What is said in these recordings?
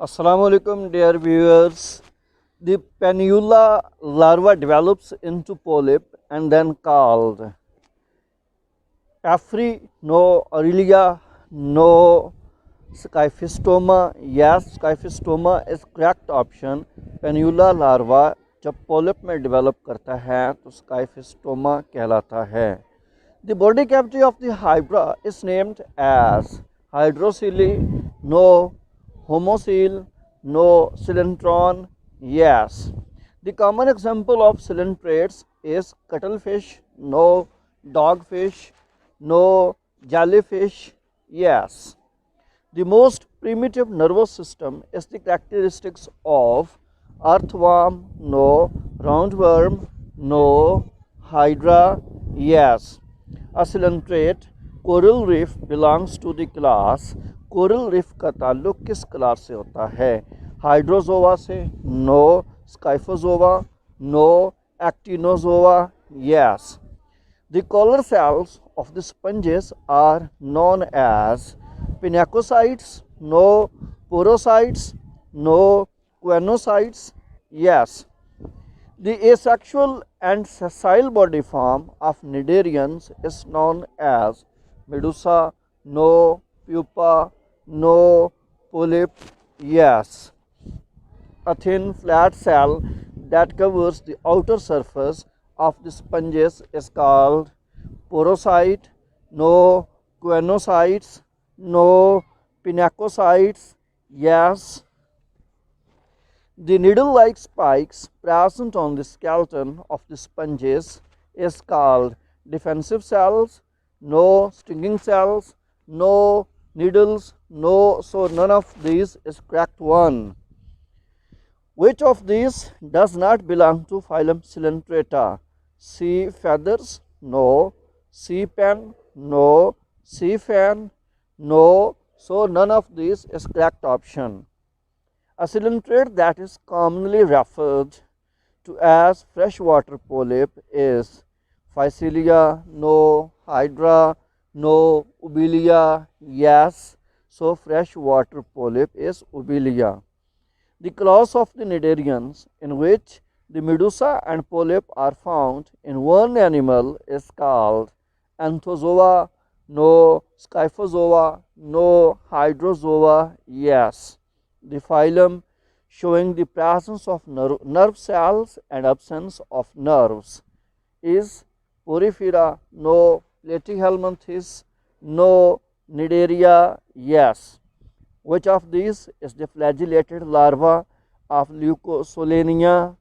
Assalamu alaikum dear viewers. The planula larva develops into polyp and then called Afri, no Aurelia, no Scyphistoma. Yes, Scyphistoma is correct option. Planula larva जब polyp में develop करता है तो Scyphistoma कहलाता है. The body cavity of the Hydra is named as hydrocele, no homocele, no coelentron, yes. The common example of coelentrates is cuttlefish, no dogfish, no jellyfish, yes. The most primitive nervous system is the characteristics of earthworm, no roundworm, no Hydra, yes. A coelentrate coral reef belongs to the class. Coral reef का ताल्लुक किस class से होता है? Hydrozoa से, no scyphozoa, no actinozoa, yes. The collar cells of the sponges are known as pinacocytes, no porocytes, no choanocytes, yes. The asexual and sessile body form of cnidarians is known as medusa, no pupa, no polyp, yes. A thin flat cell that covers the outer surface of the sponges is called porocyte, no choanocytes, no pinacocytes, yes. The needle-like spikes present on the skeleton of the sponges is called defensive cells, no stinging cells, no needles, no, so none of these is correct one. Which of these does not belong to phylum Coelentrata? C feathers, no. C pen, no. C fan, no, so none of these is correct option. A coelentrate that is commonly referred to as freshwater polyp is Phycelia, no. Hydra, no. Ubelia, yes. So freshwater polyp is Ubelia. The class of the cnidarians in which the medusa and polyp are found in one animal is called Anthozoa, no. Scyphozoa, no. Hydrozoa, yes. The phylum showing the presence of nerve cells and absence of nerves is Porifera, no. Platyhelminthes, no. Cnidaria, yes. Which of these is the flagellated larva of Leucosolenia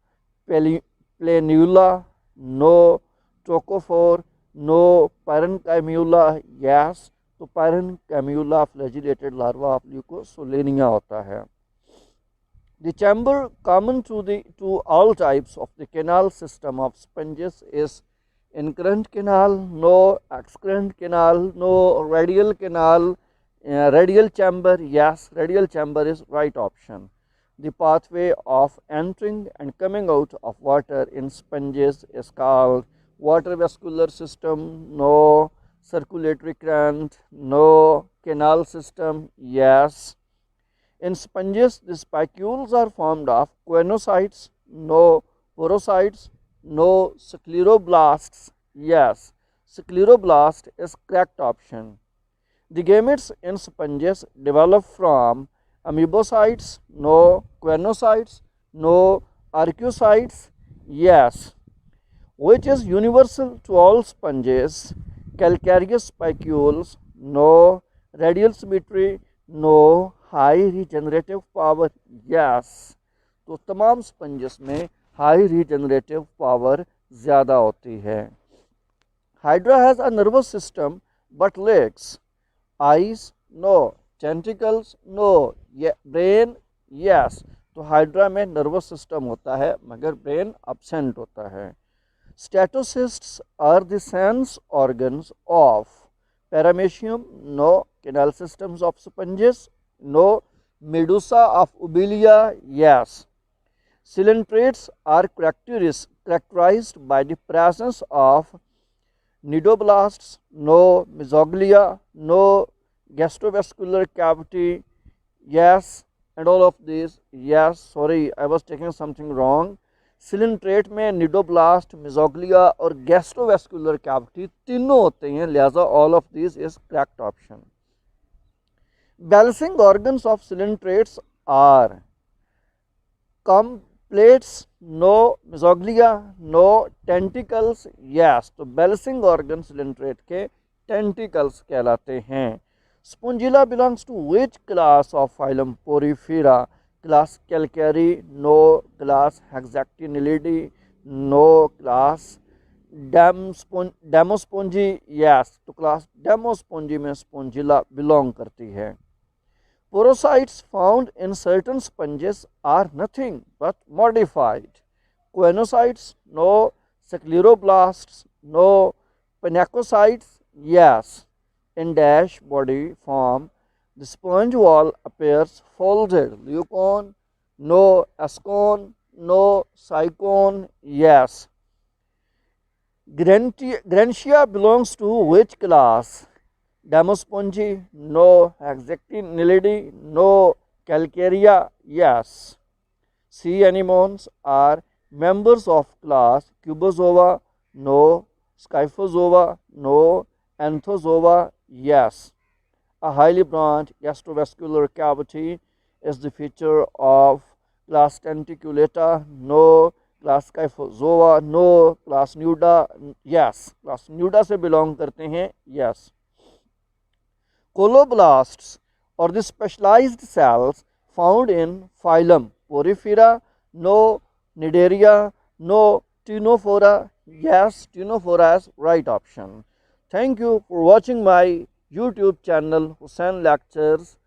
planula, no. Tocophore, no. Pyrenchyemula, yes. तो pyrenchyemula flagellated larva of Leucosolenia होता है. The chamber common to all types of the canal system of sponges is incurrent canal, no. Excurrent canal, no. Radial canal, radial chamber, yes. Radial chamber is right option. The pathway of entering and coming out of water in sponges is called water vascular system, no. Circulatory current, no. Canal system, yes. In sponges, the spicules are formed of choanocytes, no. Porocytes, no. Scleroblasts, yes. Scleroblast is correct option. The gametes in sponges develop from amoebocytes, no. Choanocytes, no. Archaeocytes, yes. Which is universal to all sponges? Calcareous spicules, no. Radial symmetry, no. High regenerative power, yes. तो तमाम sponges में high regenerative power ज़्यादा होती है. Hydra has a nervous system but legs. Eyes, no. Tentacles, no. Brain, yes. तो hydra में nervous system होता है मगर ब्रेन absent होता है. Statocysts are the sense organs of paramecium, no. Canal systems of sponges, no. Medusa of Ubelia, yes. Coelentrates are characterized by the presence of nidoblasts, no. Mesoglea, no. Gastrovascular cavity, yes. and all of these? Yes, sorry, I was taking something wrong. Coelenterate में cnidoblast, mesoglea और gastrovascular cavity तीनों होते हैं, लिहाजा all of this is correct option. Balancing organs of coelenterates are plates, no. Mesoglea, no. Tentacles, yes. तो balancing organ coelenterate के tentacles कहलाते हैं. Spongilla belongs to which class of phylum porifera? Class calcarea, no. Class hexactinellida, no. Class demospongiae, yes. तो class demospongiae में spongilla belong करती है. Porocytes found in certain sponges are nothing but modified. Coenocytes, no. Scleroblasts, no. Pinacocytes, yes. In dash body form, the sponge wall appears folded. Leucon, no. Ascon, no. Cycon, yes. Grantia belongs to which class? Demospongy, no. Hexactinilidae, no. Calcarea, yes. Sea anemones are members of class Cubozoa, no. Scyphozoa, no. Anthozoa, yes. A highly branched gastrovascular cavity is the feature of class Tentaculata, no. Class Scyphozoa, no. Class Nuda, yes. Class Nuda से belong करते हैं, yes. Coloblasts or the specialized cells found in phylum Porifera, no. Cnidaria, no. Ctenophora, yes. Ctenophora is right option. Thank you for watching my YouTube channel Hussain Lectures.